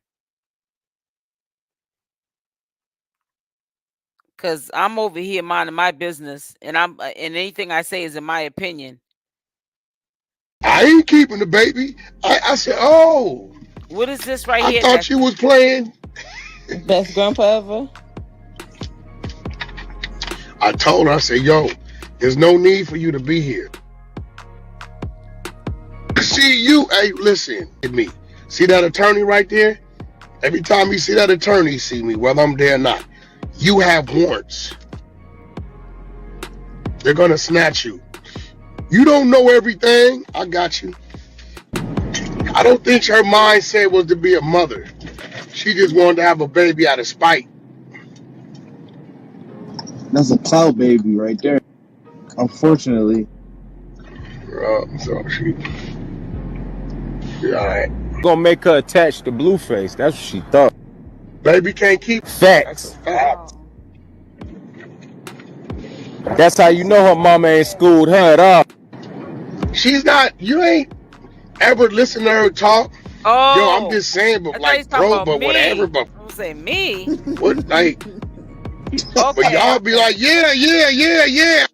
Cause I'm over here minding my business, and and anything I say is in my opinion. I ain't keeping the baby. I said, oh, What is this right I here, thought you Nessie? was playing. Best grandpa ever. I told her, I said, yo, there's no need for you to be here. See you, hey, listen to me. See that attorney right there? Every time you see that attorney, see me, whether I'm there or not. You have warrants. They're gonna snatch you. You don't know everything. I got you. I don't think her mindset was to be a mother. She just wanted to have a baby out of spite. That's a cloud baby right there. Unfortunately. So she, yeah, all right. Gonna make her attached to Blueface. That's what she thought. Baby can't keep. That's a Facts. fact. That's how you know her mama ain't schooled her at all. She's not. You ain't ever listen to her talk. Yo, I'm Oh, just saying, I but thought you was like, talking bro, about but whatever, me. but I was saying me. what, like, but Okay, y'all be like, yeah, yeah, yeah, yeah.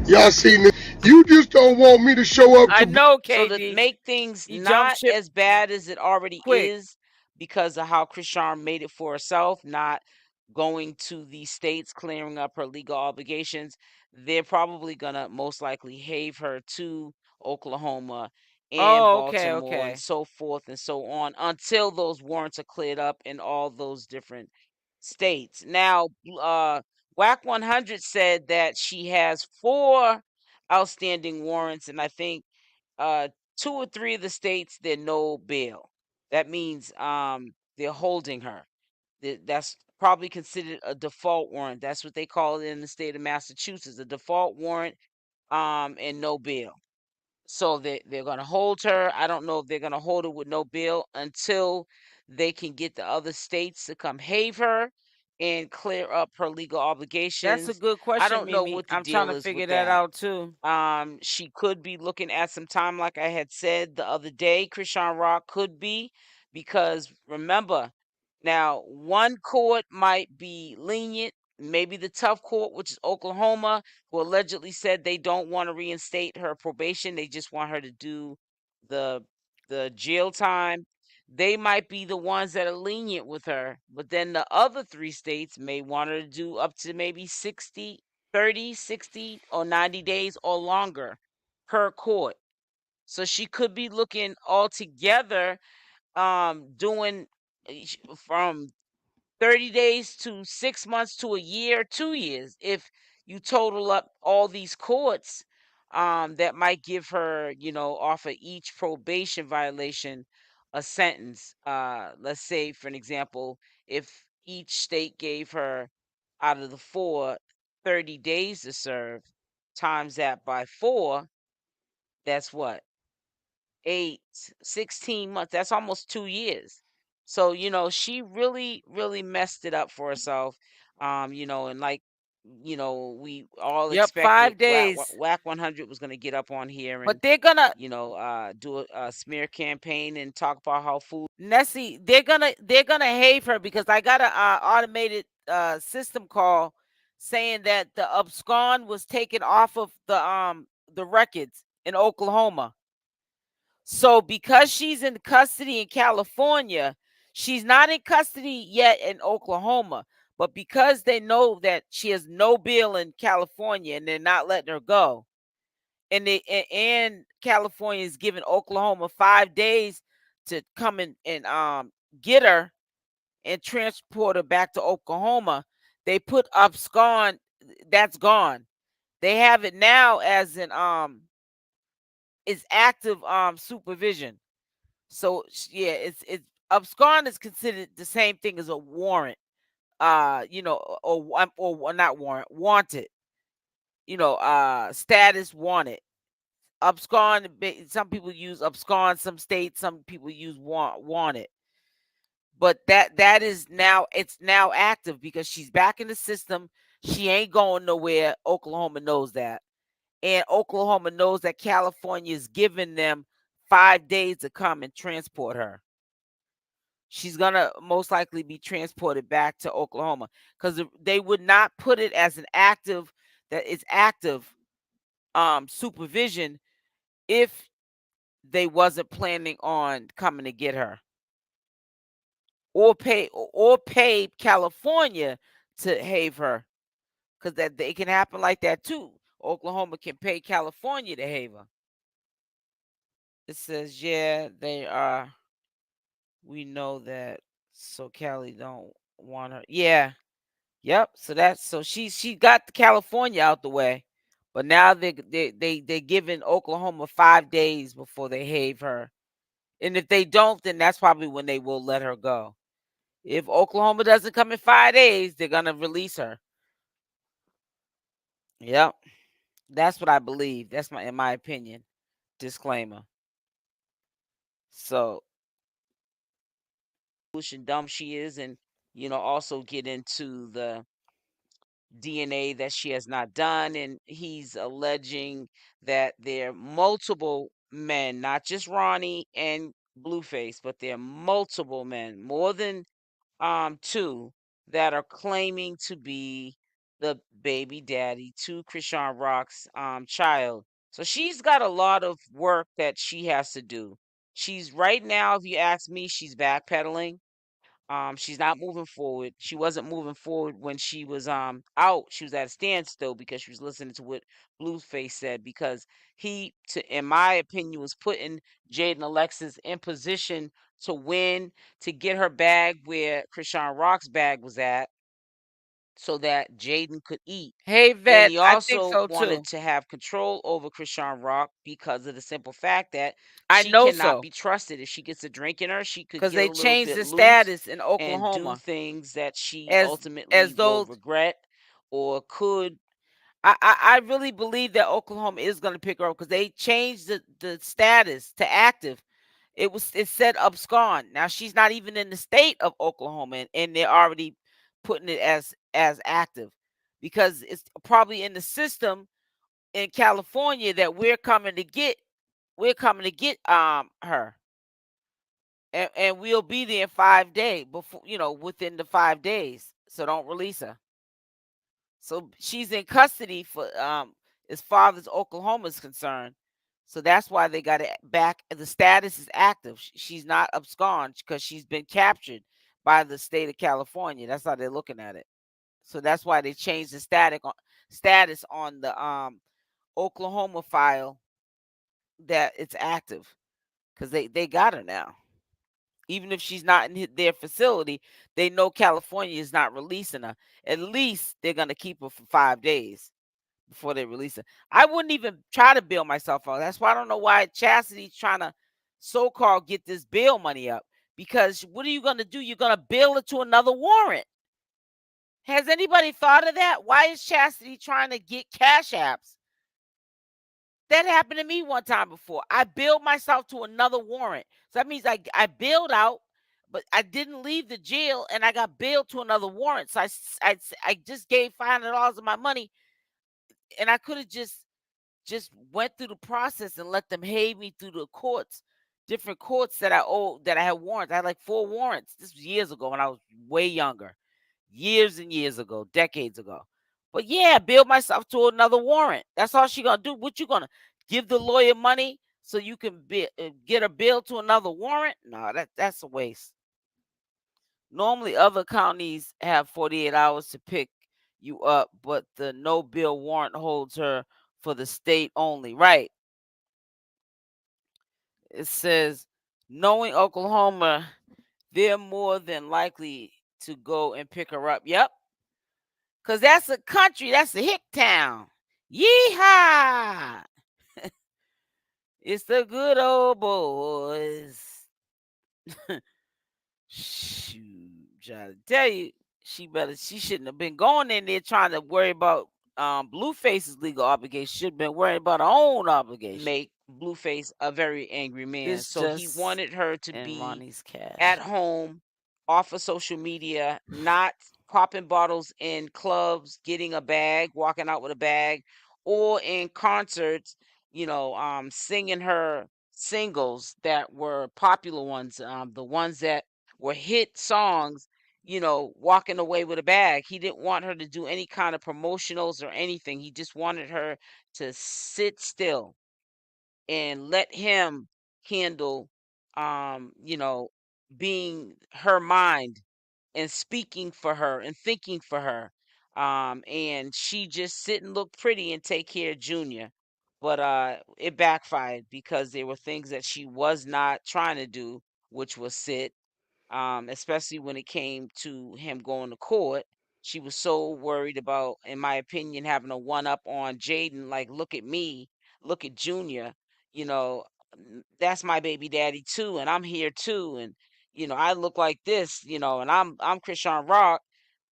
Y'all seen this? You just don't want me to show up I to. know, So to KD. make things He jumped not ship as bad as it already quick. is, because of how Chrisean made it for herself, not going to these states, clearing up her legal obligations, they're probably gonna most likely have her to Oklahoma and Oh, okay, Baltimore and okay. so forth and so on until those warrants are cleared up in all those different states. Now, Wack 100 said that she has 4 outstanding warrants, and I think uh 2 or 3 of the states they're no bail. That means they're holding her. That's probably considered a default warrant. That's what they call it in the state of Massachusetts, a default warrant, and no bail. So they're gonna hold her. I don't know if they're gonna hold her with no bail until they can get the other states to come have her and clear up her legal That's a obligations. good I question, don't know Mimi. what the I'm trying deal to is figure with that that. out too. She could be looking at some time, like I had said the other day. Chrisean Rock could be, because remember, now one court might be lenient, maybe the tough court, which is Oklahoma, who allegedly said they don't want to reinstate her probation. They just want her to do the the jail time. They might be the ones that are lenient with her, but then the other 3 states may want her to do up to maybe 60, 30, 60, or 90 days or longer per court. So she could be looking altogether doing from 30 days to 6 months to a year, 2 years. If you total up all these courts, that might give her, off of each probation violation a sentence. Let's say, for an example, if each state gave her out of the 4 30 days to serve, times that by 4, that's what? 8, 16 months. That's almost 2 years. So, she really, really messed it up for herself. And like, we all Yep, expected 5 days. Whack 100 was going to get up on here But and, they're gonna do a smear campaign and talk about how food. Nessie, they're gonna have her because I got a automated system call saying that the abscond was taken off of the records in Oklahoma. So because she's in custody in California, she's not in custody yet in Oklahoma. But because they know that she has no bail in California and they're not letting her go, and California is giving Oklahoma 5 days to come and get her and transport her back to Oklahoma. They put abscond, that's gone. They have it now as an it's active supervision. So yeah, it's abscond is considered the same thing as a warrant. Or not warrant, wanted. Status wanted. Abscond, some people use abscond, some states, some people use wanted. But that is now, it's now active because she's back in the system. She ain't going nowhere. Oklahoma knows that. And Oklahoma knows that California is giving them 5 days to come and transport her. She's gonna most likely be transported back to Oklahoma because they would not put it as an active, that it's active supervision if they wasn't planning on coming to get her, or pay California to have her, because that it can happen like that too. Oklahoma can pay California to have her. It says, yeah, they are. We know that. So Cali don't want her. Yeah. Yep. So she got the California out the way, but now they're giving Oklahoma 5 days before they have her. And if they don't, then that's probably when they will let her go. If Oklahoma doesn't come in 5 days, they're gonna release her. Yep. That's what I believe. That's in my opinion. Disclaimer. So foolish and dumb she is, and also get into the DNA that she has not done, and he's alleging that there are multiple men, not just Ronnie and Blueface, but there are multiple men, more than two, that are claiming to be the baby daddy to Chrisean Rock's child. So she's got a lot of work that she has to do. She's right now, if you ask me, she's backpedaling. She's not moving forward. She wasn't moving forward when she was out. She was at a standstill because she was listening to what Blueface said, because he, in my opinion, was putting Jaidyn Alexis in position to win, to get her bag where Chrisean Rock's bag was at, so that Jaidyn could eat. hey And vet, he I think also so wanted too. to have control over Chrisean Rock because of the simple fact that I she know cannot so. be trusted. If she gets a drink in her, she could Because get they a little changed bit the loose status in and do Oklahoma things that she as ultimately as will though regret or could. I really believe that Oklahoma is going to pick her up because they changed the status to active. It said abscond. Now she's not even in the state of Oklahoma, and they're already putting it as active because it's probably in the system in California that we're coming to get her, and we'll be there in 5 days before, within the 5 days. So don't release her. So she's in custody for as far as Oklahoma is concerned. So that's why they got it back. The status is active. She's not abscond because she's been captured by the state of California. That's how they're looking at it. So that's why they changed the status on the Oklahoma file, that it's active, because they got her now. Even if she's not in their facility, they know California is not releasing her. At least they're gonna keep her for 5 days before they release her. I wouldn't even try to bail myself out. That's why I don't know why Chastity's trying to so-called get this bail money up. Because what are you gonna do? You're gonna bail it to another warrant. Has anybody thought of that? Why is Chastity trying to get cash apps? That happened to me one time before. I billed myself to another warrant. So that means I bailed out, but I didn't leave the jail, and I got bailed to another warrant. So I just gave $500 of my money, and I could have just went through the process and let them have me through the courts, different courts that I had warrants. I had like 4 warrants. This was years ago when I was way younger. Years and years ago, decades ago. But yeah, build myself to another warrant. That's all she gonna do. What you gonna give the lawyer money so you can get a bill to another warrant? No, that's a waste. Normally, other counties have 48 hours to pick you up, but the no bill warrant holds her for the state only. Right. It says, knowing Oklahoma, they're more than likely to go and pick her up. Yep. Because that's a country. That's a hick town. Yeehaw. It's the good old boys. Shoot, trying to tell you, she shouldn't have been going in there trying to worry about Blueface's legal obligation. Should have been worrying about her own obligation. Make Blueface a very angry man. This So he just wanted her to in be Ronnie's cash. at home, off of social media, not popping bottles in clubs, getting a bag, walking out with a bag, or in concerts, singing her singles that were popular ones, the ones that were hit songs, walking away with a bag. He didn't want her to do any kind of promotionals or anything. He just wanted her to sit still and let him handle um you know being her mind and speaking for her and thinking for her, and she just sit and look pretty and take care of Junior. But it backfired because there were things that she was not trying to do, which was sit, especially when it came to him going to court. She was so worried about, in my opinion, having a one up on Jaidyn. Like, look at me, look at Junior. You know, that's my baby daddy too, and I'm here too, and I look like this, and I'm Chrisean Rock.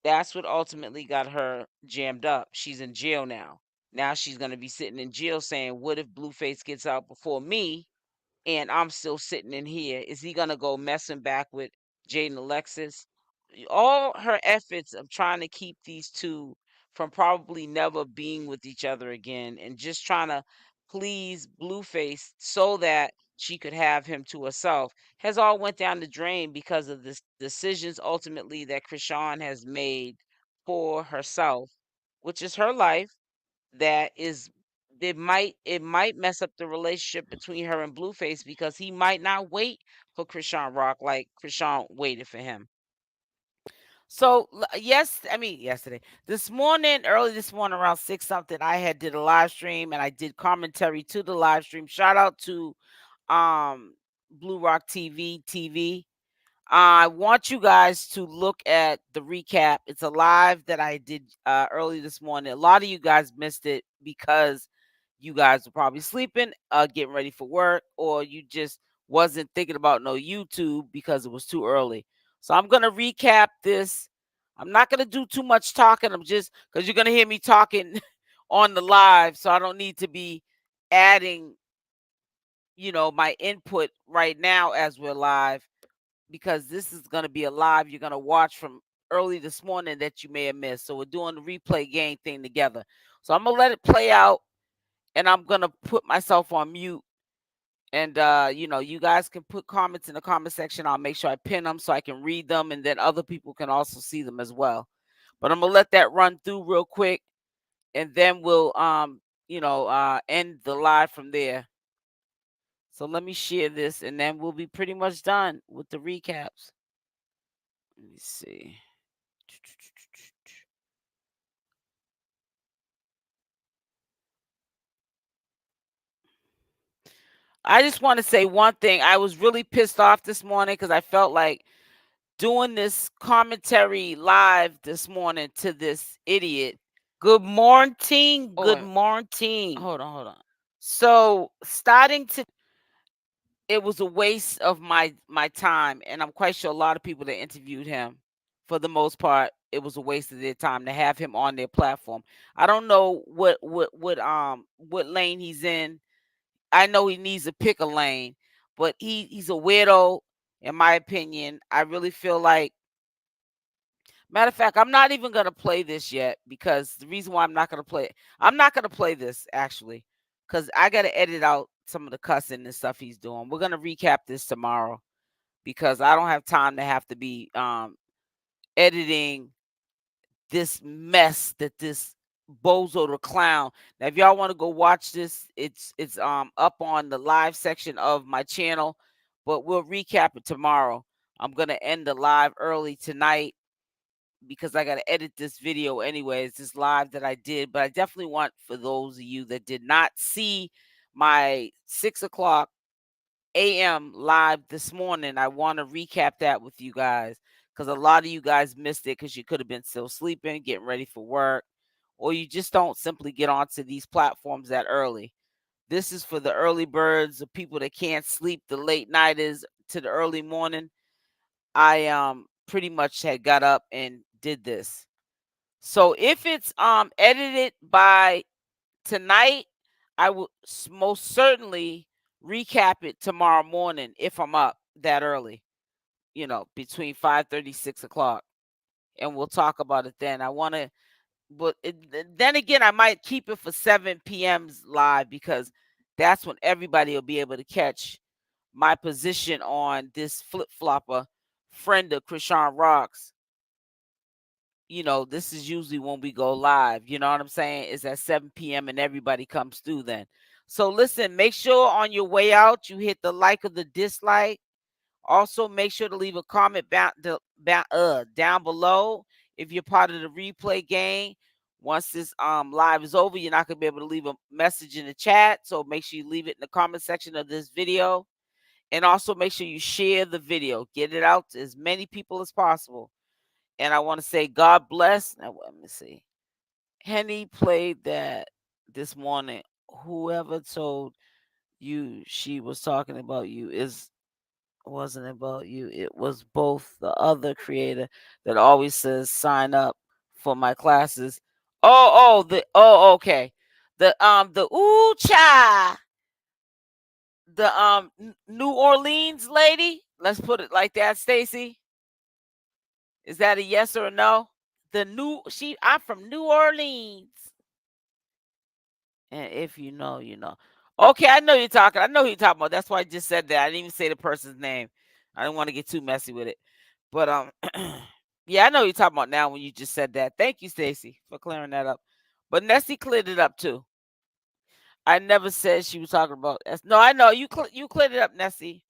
That's what ultimately got her jammed up. She's in jail now. Now she's gonna be sitting in jail saying, "What if Blueface gets out before me?" And I'm still sitting in here. Is he gonna go messing back with Jaidyn Alexis? All her efforts of trying to keep these two from probably never being with each other again and just trying to please Blueface so that she could have him to herself has all went down the drain because of the decisions ultimately that Chrisean has made for herself, which is her life. That is, it might mess up the relationship between her and Blueface because he might not wait for Chrisean Rock like Chrisean waited for him. So yesterday, early this morning around 6 something, I had did a live stream and I did commentary to the live stream. Shout out to Blue Rock TV. I want you guys to look at the recap. It's a live that I did early this morning. A lot of you guys missed it because you guys were probably sleeping, getting ready for work, or you just wasn't thinking about no YouTube because it was too early. So I'm gonna recap this. I'm not gonna do too much talking. I'm just because you're gonna hear me talking on the live, so I don't need to be adding, my input right now as we're live because this is going to be a live you're going to watch from early this morning that you may have missed. So we're doing the replay game thing together. So I'm going to let it play out and I'm going to put myself on mute. And, you guys can put comments in the comment section. I'll make sure I pin them so I can read them and then other people can also see them as well. But I'm going to let that run through real quick and then we'll, end the live from there. So let me share this and then we'll be pretty much done with the recaps. Let me see. I just want to say one thing. I was really pissed off this morning because I felt like doing this commentary live this morning to this idiot. Good morning. Good morning. Hold on. So starting to, it was a waste of my time, and I'm quite sure a lot of people that interviewed him, for the most part, it was a waste of their time to have him on their platform. I don't know what lane he's in. I know he needs to pick a lane, but he's a weirdo, in my opinion. I really feel like, matter of fact, I'm not even gonna play this yet because the reason why I'm not gonna play this actually, because I gotta edit out some of the cussing and stuff he's doing. We're gonna recap this tomorrow because I don't have time to have to be editing this mess that this bozo the clown. Now, if y'all want to go watch this, it's up on the live section of my channel, but we'll recap it tomorrow. I'm gonna end the live early tonight because I got to edit this video anyways, this live that I did. But I definitely want, for those of you that did not see my 6 o'clock a.m. live this morning, I want to recap that with you guys, because a lot of you guys missed it because you could have been still sleeping, getting ready for work, or you just don't simply get onto these platforms that early. This is for the early birds, the people that can't sleep, the late nighters to the early morning. I pretty much had got up and did this. So if it's edited by tonight, I will most certainly recap it tomorrow morning if I'm up that early, between 5:30, 6 o'clock. And we'll talk about it then. I want to, but then again, I might keep it for 7 p.m.'s live, because that's when everybody will be able to catch my position on this flip flopper friend of Chrisean Rock's. This is usually when we go live. You know what I'm saying? It's at 7 p.m. and everybody comes through then. So listen, make sure on your way out you hit the like or the dislike. Also, make sure to leave a comment down below if you're part of the replay gang. Once this live is over, you're not gonna be able to leave a message in the chat. So make sure you leave it in the comment section of this video. And also make sure you share the video. Get it out to as many people as possible. And I want to say God bless. Now, let me see. Henny played that this morning. Whoever told you she was talking about you wasn't about you. It was both the other creator that always says sign up for my classes. Okay. The ooh cha. The New Orleans lady. Let's put it like that, Stacy. Is that a yes or a no? I'm from New Orleans. And if you know, you know. Okay, I know you're talking. I know who you're talking about. That's why I just said that. I didn't even say the person's name. I didn't want to get too messy with it. But yeah, I know who you're talking about now when you just said that. Thank you, Stacy, for clearing that up. But Nessie cleared it up too. I never said she was talking about. No, I know you. You cleared it up, Nessie.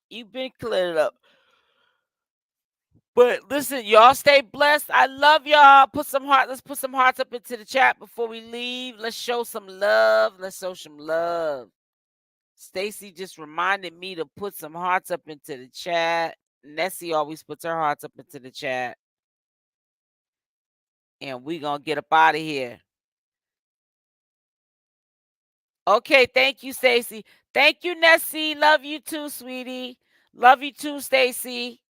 You've been cleared it up. But listen, y'all stay blessed. I love y'all. Let's put some hearts up into the chat before we leave. Let's show some love. Let's show some love. Stacy just reminded me to put some hearts up into the chat. Nessie always puts her hearts up into the chat. And we gonna get up out of here. Okay, thank you, Stacy. Thank you, Nessie. Love you too, sweetie. Love you too, Stacy.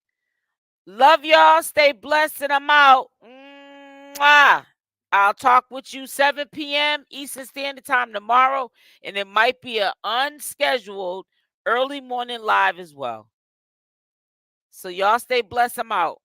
Love y'all. Stay blessed, and I'm out. Mwah. I'll talk with you 7 p.m. Eastern Standard Time tomorrow, and it might be an unscheduled early morning live as well. So y'all stay blessed. I'm out.